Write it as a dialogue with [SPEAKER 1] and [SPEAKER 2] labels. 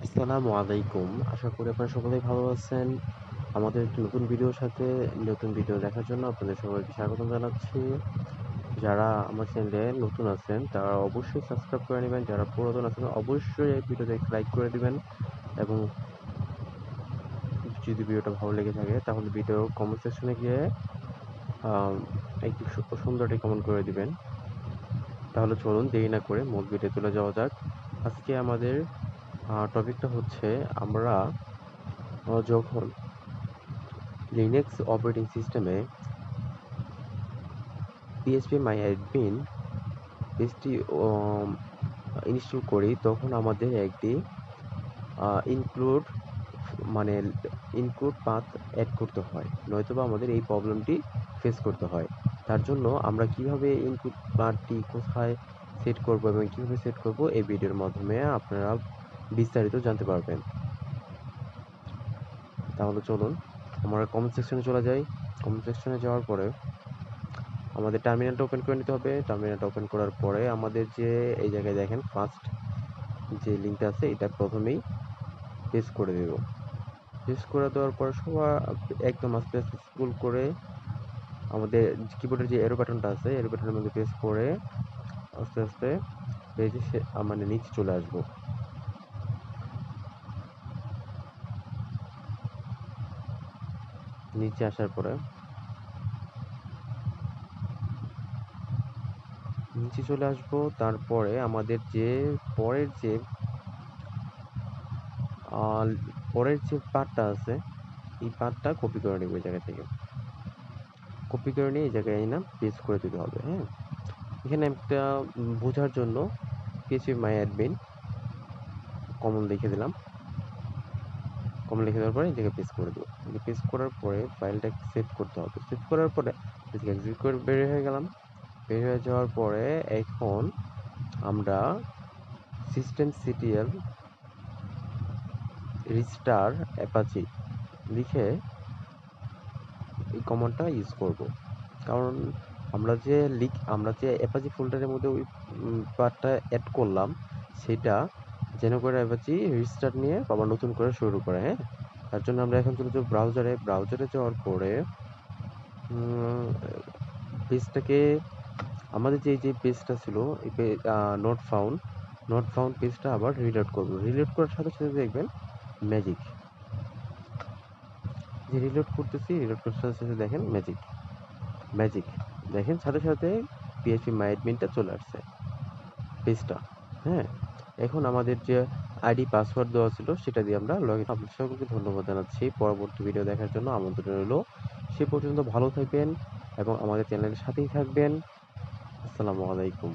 [SPEAKER 1] আসসালামু আলাইকুম। আশা করি আপনারা সকলেই ভালো আছেন। আমাদের একটি নতুন ভিডিওর সাথে নতুন ভিডিও দেখার জন্য আপনাদের সবাইকে স্বাগতম জানাচ্ছি। যারা আমার চ্যানেলে নতুন আছেন তারা অবশ্যই সাবস্ক্রাইব করে নিবেন। যারা পুরাতন আছেন অবশ্যই এই ভিডিওতে একটি লাইক করে দিবেন এবং যদি ভিডিওটা ভালো লেগে থাকে তাহলে ভিডিও কমেন্ট সেকশনে গিয়ে আম একটি সুন্দর একটি কমেন্ট করে দিবেন। তাহলে চলুন দেরি না করে মূল ভিডিও চলে যাওয়া যাক। আজকে আমাদের টপিকটা হচ্ছে আমরা যখন লিনাক্স অপারেটিং সিস্টেমে PHP-MyAdmin পেজটি ইনস্টল করি তখন আমাদের একটি ইনক্লুড মানে ইনক্লুড পাথ অ্যাড করতে হয়, নয়তোবা আমাদের এই প্রবলেমটি ফেস করতে হয়। তার জন্য আমরা কিভাবে ইনক্লুড পাথটি কোথায় সেট করব এবং কিভাবে সেট করব এই ভিডিওর মাধ্যমে আপনারা বিস্তারিত জানতে পারবেন। তাহলে চলুন আমরা কমেন্ট সেকশনে চলে যাই। কমেন্ট সেকশনে যাওয়ার পরে আমাদের টার্মিনালটা ওপেন করে নিতে হবে। টার্মিনালটা ওপেন করার পরে আমাদের যে এই জায়গায় দেখেন ফার্স্ট যে লিঙ্কটা আছে এটা প্রথমেই পেস্ট করে দেব। পেস্ট করে দেওয়ার পর একদম আস্তে আস্তে স্ক্রল করে আমাদের কিবোর্ডের যে এরো বাটনটা আছে এরো বাটনের মধ্যে প্রেস করে আস্তে আস্তে পেজে মানে নিচে চলে আসবো। নিচে আসার পরে নিচে চলে আসবো। তারপরে আমাদের যে পরের যে আহ, পরের যে পার্টটা আছে এই পার্টটা কপি করে নেবো এই জায়গা থেকে। কপি করে নিয়ে এই জায়গায় না পেস্ট করে দিতে হবে। হ্যাঁ, এখানে একটা বোঝার জন্য PHP-MyAdmin কমন লিখে দিলাম। কমন লিখে দেওয়ার পরে এই জায়গায় পেস্ট করে দেবো। পেস্ট করার পরে ফাইলটাকে সেভ করতে হবে। সেভ করার পরে এক্সিকিউট করে বের হয়ে গেলাম। বের হয়ে যাওয়ার পরে এখন আমরা systemctl রিস্টার অ্যাপাচি লিখে এই কমান্ডটা ইউজ করব। কারণ আমরা যে অ্যাপাচি ফোল্ডারের মধ্যে ওই পার্টটা অ্যাড করলাম সেটা যেন করে অ্যাপাচি রিস্টার্ট নিয়ে আবার নতুন করে শুরু করে। হ্যাঁ, তার জন্য আমরা এখন চলে যাবো ব্রাউজারে যাওয়ার পরে পেজটাকে আমাদের যে পেজটা ছিল এই নট ফাউন্ড পেজটা আবার রিলোড করব। রিলোড করার সাথে সাথে দেখবেন ম্যাজিক যে রিলোড করার সাথে সাথে দেখেন ম্যাজিক দেখেন সাথে সাথে PHP-MyAdmin-টা চলে আসছে পেজটা। হ্যাঁ, এখন আমাদের যে আইডি পাসওয়ার্ড দেওয়া ছিল সেটা দিয়ে আমরা লগ ইন। আপনাদের সকলকে ধন্যবাদ জানাচ্ছি। পরবর্তী ভিডিও দেখার জন্য আমন্ত্রণ রইল। সে পর্যন্ত ভালো থাকবেন এবং আমাদের চ্যানেলের সাথেই থাকবেন। আসসালামু আলাইকুম।